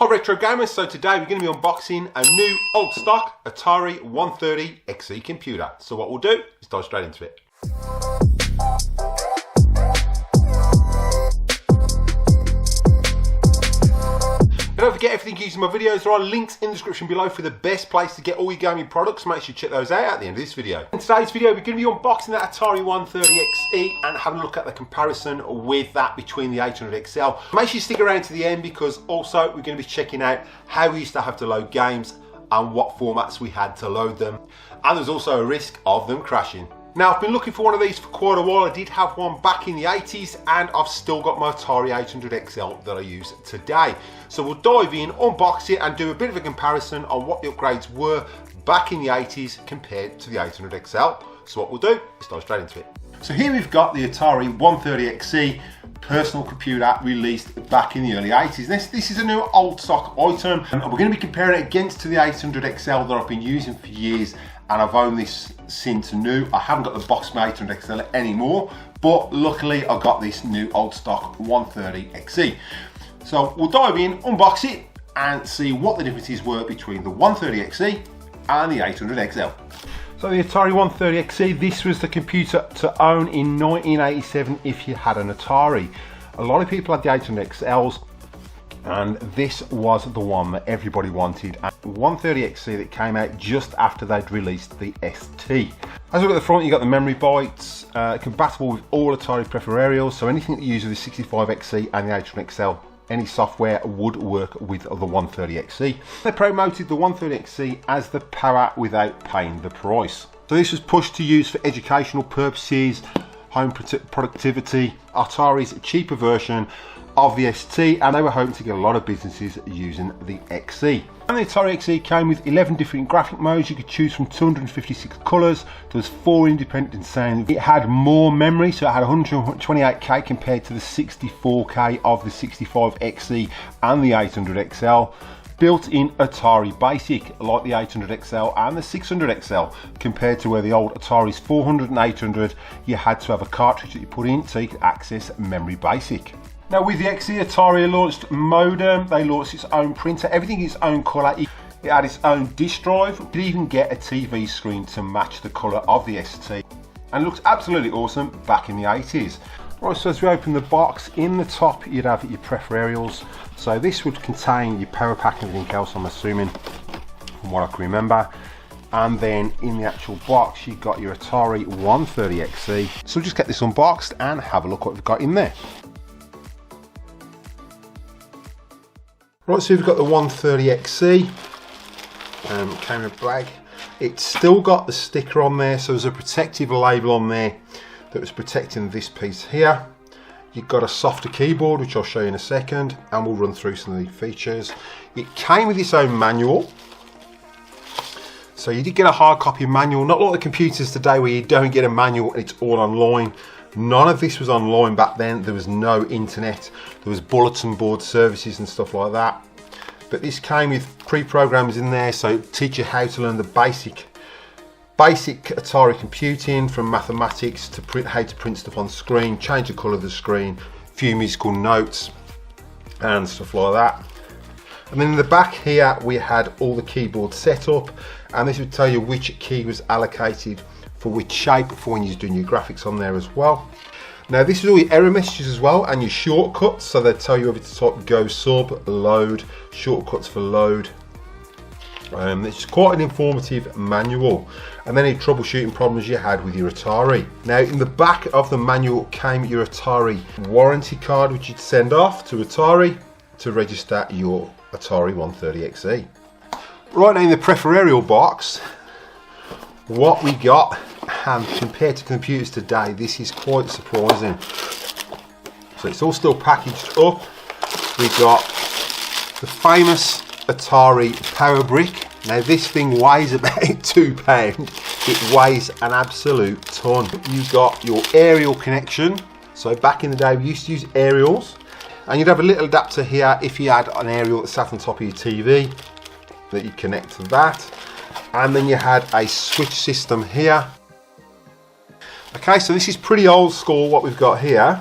Hi Retro Gamers, so today we're going to be unboxing a new old stock Atari 130Xe computer. So what we'll do is dive straight into it. Don't forget, everything using my videos, there are links in the description below for the best place to get all your gaming products. Make sure you check those out at the end of this video. In today's video, we're going to be unboxing that Atari 130Xe and having a look at the comparison with that between the 800XL. Make sure you stick around to the end because also we're going to be checking out how we used to have to load games and what formats we had to load them. And there's also a risk of them crashing. Now, I've been looking for one of these for quite a while. I did have one back in the 80s and I've still got my Atari 800XL that I use today. So we'll dive in, unbox it and do a bit of a comparison on what the upgrades were back in the 80s compared to the 800XL. So what we'll do is dive straight into it. So here we've got the Atari 130Xe personal computer released back in the early 80s. This is a new old stock item and we're going to be comparing it against to the 800XL that I've been using for years. And I've owned this since new. I haven't got the box mate 800XL anymore, but luckily I got this new old stock 130Xe. So we'll dive in, unbox it, and see what the differences were between the 130Xe and the 800XL. So the Atari 130Xe, this was the computer to own in 1987 if you had an Atari. A lot of people had the 800XLs, and this was the one that everybody wanted. 130Xe that came out just after they'd released the ST. As we look at the front, you got the memory bytes, compatible with all Atari peripherals, so anything that uses the 65Xe and the 800XL, any software would work with the 130Xe. They promoted the 130Xe as the power without paying the price. So this was pushed to use for educational purposes, home productivity, Atari's cheaper version of the ST, and they were hoping to get a lot of businesses using the XE. And the Atari XE came with 11 different graphic modes. You could choose from 256 colours. There was 4 independent sounds. It had more memory, so it had 128K compared to the 64K of the 65XE and the 800XL. Built-in Atari Basic, like the 800XL and the 600XL, compared to where the old Ataris 400 and 800, you had to have a cartridge that you put in so you could access Memory Basic. Now with the XE, Atari launched modem, they launched its own printer, everything its own colour. It had its own disk drive. You could even get a TV screen to match the colour of the ST. And it looked absolutely awesome back in the 80s. Right, so as we open the box, in the top you'd have your peripherals. So this would contain your power pack and everything else, I'm assuming, from what I can remember. And then in the actual box you've got your Atari 130Xe. So we'll just get this unboxed and have a look what we've got in there. Right, so we've got the 130Xe, came in a bag. It's still got the sticker on there, so there's a protective label on there that was protecting this piece here. You've got a softer keyboard, which I'll show you in a second, and we'll run through some of the features. It came with its own manual. So you did get a hard copy manual, not like the computers today where you don't get a manual and it's all online. None of this was online back then. There was no internet. There was bulletin board services and stuff like that. But this came with pre-programs in there, so it teach you how to learn the basic Atari computing, from mathematics to how to print stuff on screen, change the colour of the screen, a few musical notes and stuff like that. And then in the back here we had all the keyboard set up, and this would tell you which key was allocated for which shape for when you're doing your graphics on there as well. Now this is all your error messages as well and your shortcuts, so they tell you over to type go sub, load, shortcuts for load. It's quite an informative manual. And then any troubleshooting problems you had with your Atari. Now in the back of the manual came your Atari warranty card, which you'd send off to Atari to register your Atari 130Xe. Right, now in the peripheral box, what we got, and compared to computers today, this is quite surprising. So it's all still packaged up. We've got the famous Atari power brick. Now this thing weighs about £2. It weighs an absolute ton. You've got your aerial connection. So back in the day we used to use aerials, and you'd have a little adapter here if you had an aerial that sat on top of your TV that you connect to that. And then you had a switch system here. Okay, so this is pretty old school what we've got here,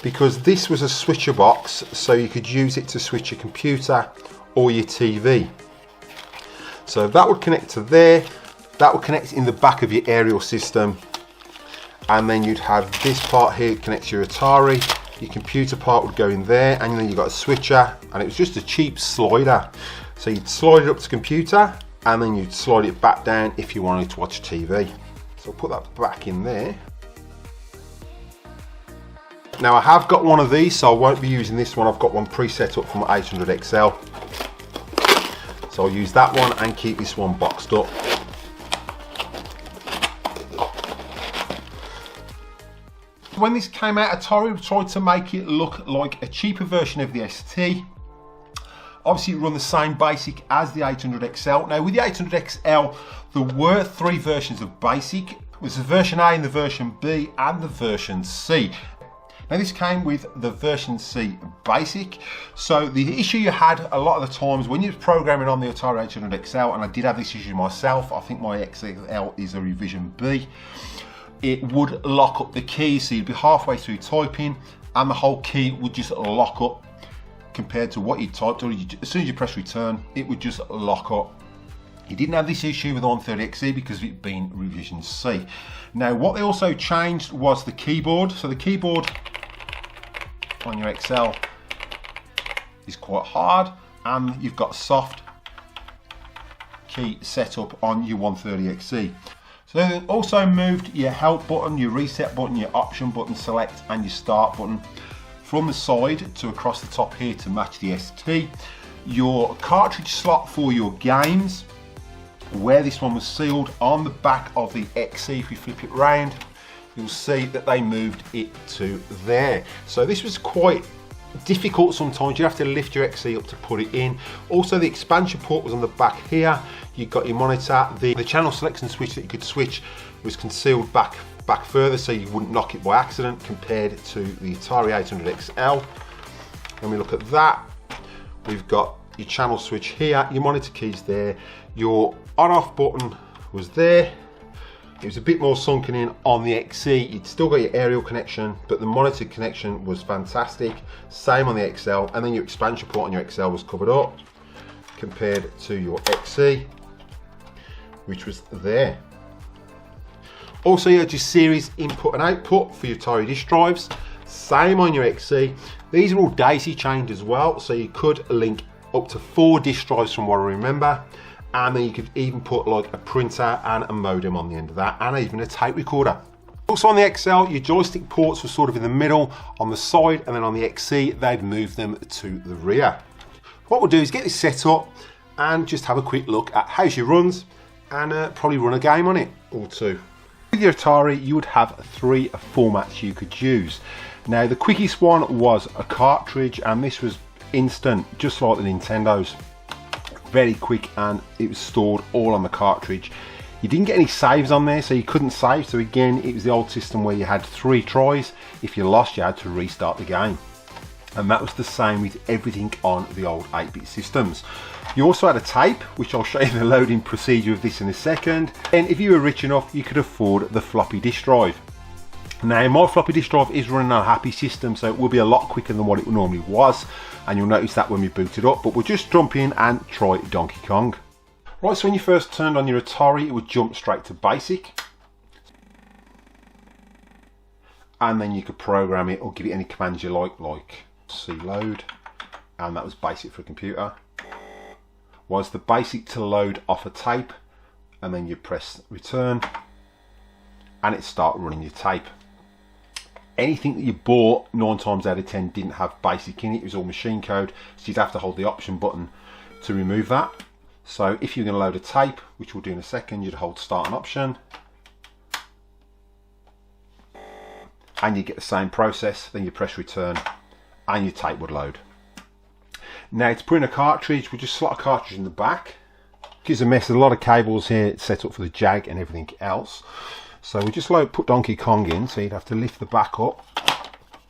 because this was a switcher box, so you could use it to switch your computer or your TV. So that would connect to there, that would connect in the back of your aerial system, and then you'd have this part here connect to your Atari. Your computer part would go in there, and then you've got a switcher, and it was just a cheap slider. So you'd slide it up to the computer, and then you'd slide it back down if you wanted to watch TV. So I'll put that back in there. Now I have got one of these, so I won't be using this one. I've got one preset up from 800XL. So I'll use that one and keep this one boxed up. When this came out, Atari tried to make it look like a cheaper version of the ST. Obviously it run the same basic as the 800XL. Now with the 800XL, there were 3 versions of basic. It was the version A and the version B and the version C. Now this came with the version C basic. So the issue you had a lot of the times when you were programming on the Atari 800XL, and I did have this issue myself, I think my XL is a revision B, it would lock up the keys. So you'd be halfway through typing and the whole key would just lock up compared to what you typed, or as soon as you press return, it would just lock up. You didn't have this issue with the 130Xe because of it being revision C. Now what they also changed was the keyboard. So the keyboard on your XL is quite hard, and you've got soft key setup on your 130Xe. So they also moved your help button, your reset button, your option button, select, and your start button from the side to across the top here to match the ST. Your cartridge slot for your games, where this one was sealed on the back of the XE, if you flip it round, you'll see that they moved it to there. So this was quite difficult sometimes. You have to lift your XE up to put it in. Also the expansion port was on the back here. You've got your monitor. The channel selection switch that you could switch was concealed back further so you wouldn't knock it by accident, compared to the Atari 800XL. When we look at that, we've got your channel switch here, your monitor keys there, your on-off button was there. It was a bit more sunken in on the XE. You'd still got your aerial connection, but the monitor connection was fantastic. Same on the XL, and then your expansion port on your XL was covered up compared to your XE, which was there. Also you had your series input and output for your Atari disk drives. Same on your XE. These are all daisy chained as well, so you could link up to 4 disk drives from what I remember. And then you could even put like a printer and a modem on the end of that, and even a tape recorder. Also on the XL, your joystick ports were sort of in the middle on the side, and then on the XE, they've moved them to the rear. What we'll do is get this set up and just have a quick look at how she runs, and probably run a game on it or 2. With your Atari, you would have 3 formats you could use. Now the quickest one was a cartridge, and this was instant, just like the Nintendo's. Very quick, and it was stored all on the cartridge. You didn't get any saves on there, so you couldn't save. So again, it was the old system where you had 3 tries. If you lost, you had to restart the game. And that was the same with everything on the old 8-bit systems. You also had a tape, which I'll show you the loading procedure of this in a second. And if you were rich enough, you could afford the floppy disk drive. Now my floppy disk drive is running on a happy system, so it will be a lot quicker than what it normally was, and you'll notice that when we boot it up. But we'll just jump in and try Donkey Kong. Right, so when you first turned on your Atari, it would jump straight to basic, and then you could program it or give it any commands you like C load, and that was basic for a computer. Was the basic to load off a tape, and then you press return and it start running your tape. Anything that you bought 9 times out of 10 didn't have basic in it. It was all machine code, so you'd have to hold the option button to remove that. So if you're going to load a tape, which we'll do in a second, you'd hold start and option, and you get the same process. Then you press return and your tape would load. Now to put in a cartridge, we just slot a cartridge in the back. Gives a mess. There's a lot of cables here set up for the jag and everything else. So we just put Donkey Kong in, so you'd have to lift the back up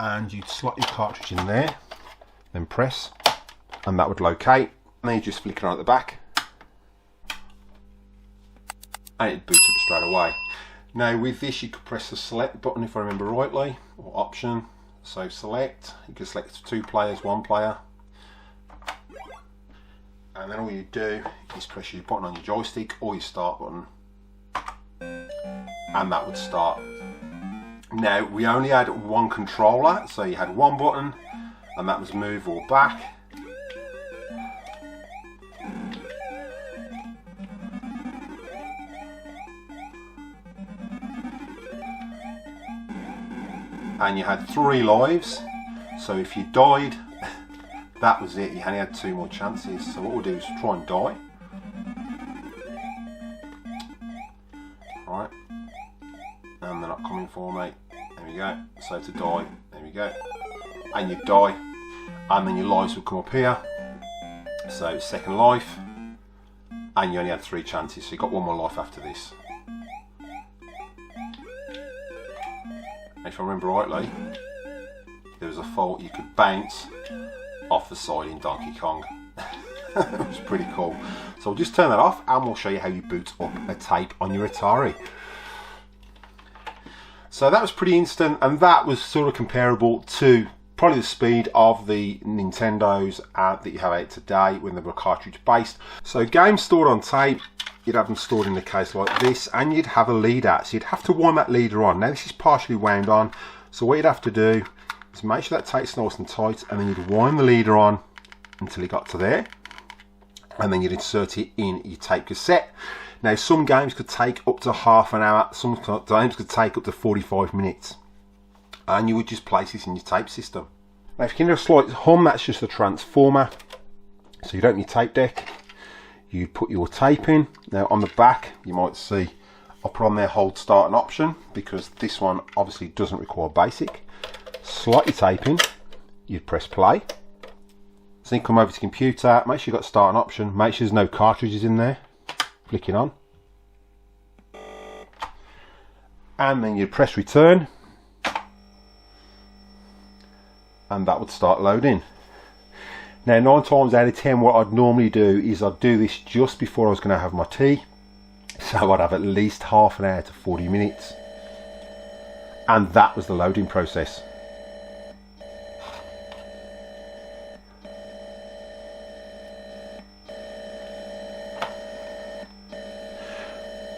and you'd slot your cartridge in there, then press, and that would locate, and then you just flick it on at the back and it boots up straight away. Now with this you could press the select button if I remember rightly, or option. So select, you can select 2 players, 1 player, and then all you do is press your button on your joystick or your start button, and that would start. Now we only had one controller, so you had one button and that was move or back. And you had 3 lives, so if you died, that was it. You only had 2 more chances. So what we'll do is try and die. Right, and they're not coming for me. There we go. So to die, there we go. And you die, and then your lives will come up here. So second life, and you only had 3 chances. So you got 1 more life after this. If I remember rightly, there was a fault you could bounce off the side in Donkey Kong. It was pretty cool. So we'll just turn that off and we'll show you how you boot up a tape on your Atari. So that was pretty instant, and that was sort of comparable to probably the speed of the Nintendos that you have out today when they were cartridge based. So games stored on tape, you'd have them stored in a case like this, and you'd have a leader. So you'd have to wind that leader on. Now this is partially wound on, so what you'd have to do is make sure that tape's nice and tight, and then you'd wind the leader on until it got to there, and then you'd insert it in your tape cassette. Now some games could take up to half an hour, some games could take up to 45 minutes, and you would just place this in your tape system. Now if you can hear a slight hum, that's just the transformer. So you'd open your tape deck, you put your tape in. Now on the back you might see I'll put on there hold start and option, because this one obviously doesn't require basic. Slot your tape in, you'd press play. So then come over to computer, make sure you've got start and option, make sure there's no cartridges in there, flick it on. And then you'd press return, and that would start loading. Now 9 times out of 10 what I'd normally do is I'd do this just before I was going to have my tea, so I'd have at least half an hour to 40 minutes, and that was the loading process.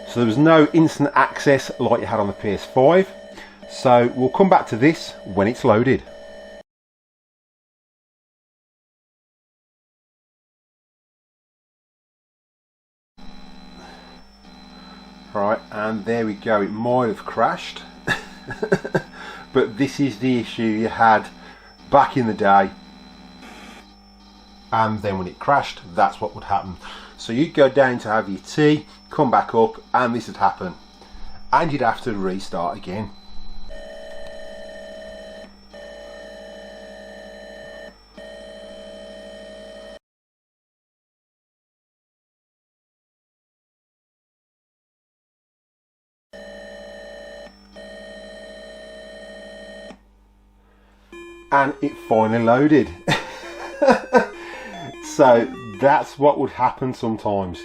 So there was no instant access like you had on the PS5, so we'll come back to this when it's loaded. Right, and there we go. It might have crashed, but this is the issue you had back in the day, and then when it crashed, that's what would happen. So you'd go down to have your tea, come back up, and this would happen, and you'd have to restart again. And it finally loaded. So that's what would happen sometimes.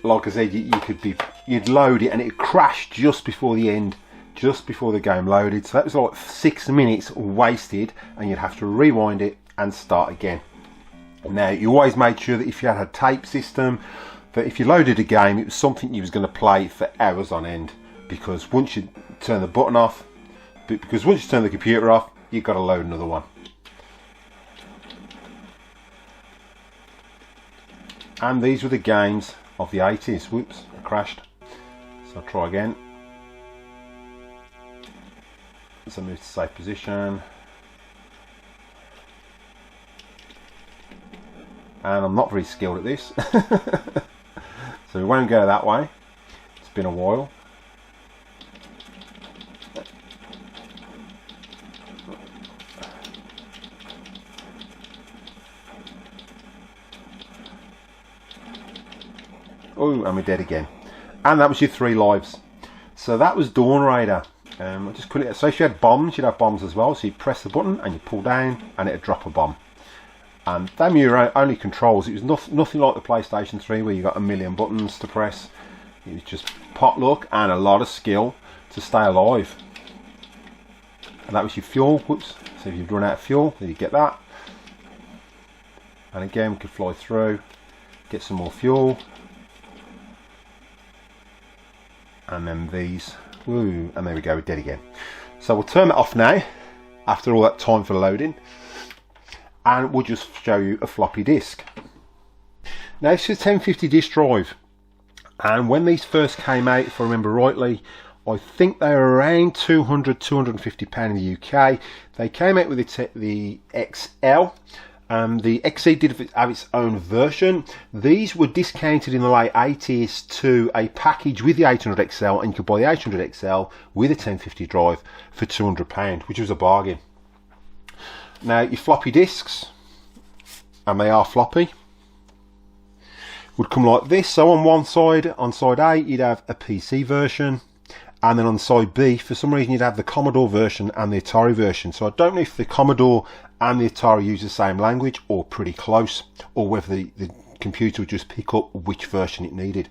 Like I said, you'd load it and it'd crash just before the end, just before the game loaded. So that was like 6 minutes wasted, and you'd have to rewind it and start again. Now you always made sure that if you had a tape system, that if you loaded a game, it was something you was going to play for hours on end, because once you turn the button off, because once you turn the computer off, you've got to load another one. And these were the games of the 80s. Whoops, I crashed. So I'll try again. So move to safe position. And I'm not very skilled at this. So we won't go that way. It's been a while. Oh, and we're dead again. And that was your 3 lives. So that was Dawn Raider. I just put it. So if you had bombs, you'd have bombs as well. So you press the button and you pull down, and it'd drop a bomb. And them were your only controls. It was nothing like the PlayStation 3 where you got a million buttons to press. It was just pot luck and a lot of skill to stay alive. And that was your fuel. Whoops. So if you'd run out of fuel, then you get that. And again, we could fly through, get some more fuel. And then these, woo, and there we go, we're dead again. So we'll turn it off now, after all that time for loading. And we'll just show you a floppy disk. Now this is a 1050 disk drive. And when these first came out, if I remember rightly, I think they were around £200, £250 in the UK. They came out with the XL. The XE did have its own version. These were discounted in the late 80s to a package with the 800XL, and you could buy the 800XL with a 1050 drive for £200, which was a bargain. Now your floppy disks, and they are floppy, would come like this. So on one side, on side A, you'd have a PC version, and then on side B, for some reason, you'd have the Commodore version and the Atari version. So I don't know if the Commodore and the Atari use the same language, or pretty close, or whether the computer would just pick up which version it needed.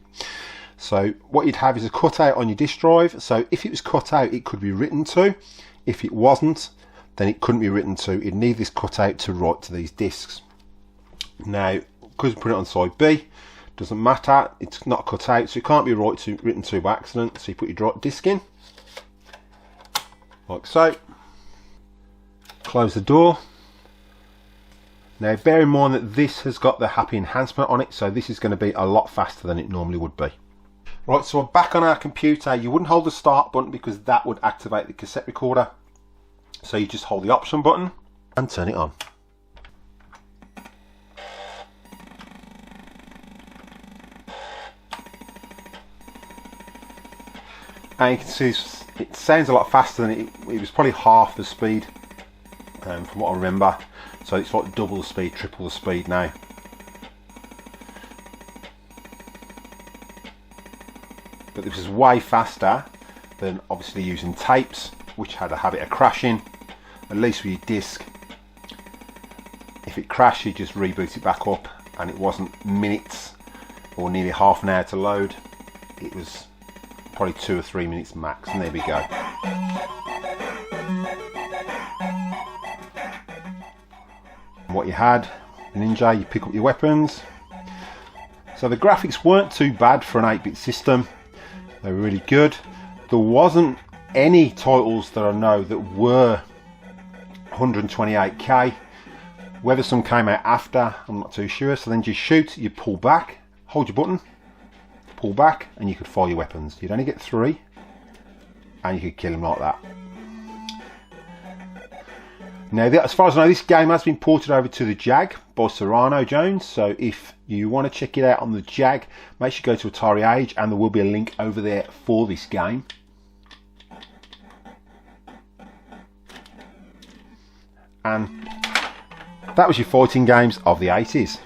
So what you'd have is a cutout on your disk drive. So if it was cut out, it could be written to. If it wasn't, then it couldn't be written to. It'd need this cutout to write to these disks. Now, because we put it on side B, doesn't matter, it's not cut out, so it can't be written to by accident. So you put your disk in, like so, close the door. Now bear in mind that this has got the happy enhancement on it, so this is going to be a lot faster than it normally would be. Right, so we're back on our computer. You wouldn't hold the start button because that would activate the cassette recorder. So you just hold the option button and turn it on. And you can see it sounds a lot faster than it was probably half the speed from what I remember. So it's like double the speed, triple the speed now. But this is way faster than obviously using tapes, which had a habit of crashing. At least with your disc, if it crashed, you just reboot it back up, and it wasn't minutes or nearly half an hour to load. It was probably 2 or 3 minutes max, and there we go. And what you had, Ninja, you pick up your weapons. So the graphics weren't too bad for an 8-bit system. They were really good. There wasn't any titles that I know that were 128K. Whether some came out after, I'm not too sure. So then you shoot, you pull back, hold your button, pull back, and you could fire your weapons. You'd only get 3, and you could kill them like that. Now, as far as I know, this game has been ported over to the Jag by Serrano Jones. So if you want to check it out on the Jag, make sure you go to Atari Age, and there will be a link over there for this game. And that was your fighting games of the 80s.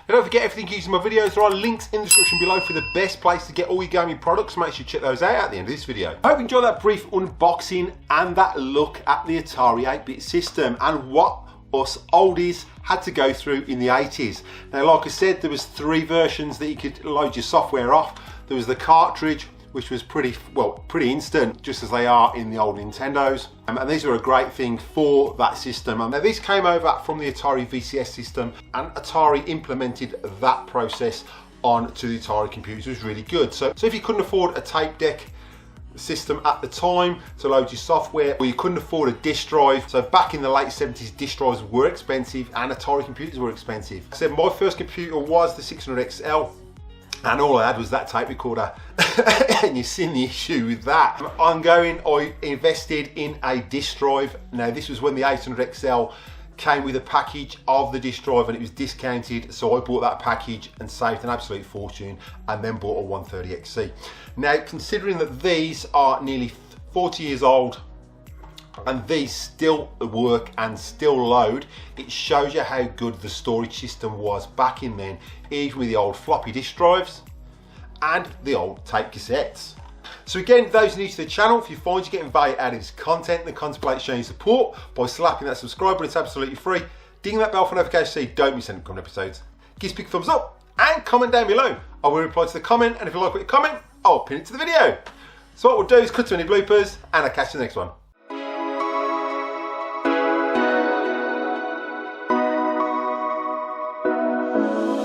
Don't forget, everything using my videos, there are links in the description below for the best place to get all your gaming products. Make sure you check those out at the end of this video. I hope you enjoyed that brief unboxing and that look at the Atari 8-bit system and what us oldies had to go through in the 80s. Now, like I said, there was 3 versions that you could load your software off. There was the cartridge, which was pretty instant, just as they are in the old Nintendos. And these were a great thing for that system. And now these came over from the Atari VCS system, and Atari implemented that process onto the Atari computer. It was really good. So if you couldn't afford a tape deck system at the time to load your software, or you couldn't afford a disk drive, so back in the late 70s, disk drives were expensive and Atari computers were expensive. I said my first computer was the 600XL. And all I had was that tape recorder. And you've seen the issue with that. Ongoing, I invested in a disk drive. Now, this was when the 800XL came with a package of the disk drive and it was discounted. So I bought that package and saved an absolute fortune, and then bought a 130Xe. Now, considering that these are nearly 40 years old, and these still work and still load, it shows you how good the storage system was back in then, even with the old floppy disk drives and the old tape cassettes. So again, those new to the channel, if you find you're getting value out of this content, then contemplate showing support by slapping that subscribe button. It's absolutely free. Ding that bell for notifications so you don't miss any upcoming episodes. Give us a big thumbs up and comment down below. I will reply to the comment, and if you like what you comment, I'll pin it to the video. So what we'll do is cut to any bloopers, and I'll catch you in the next one. you.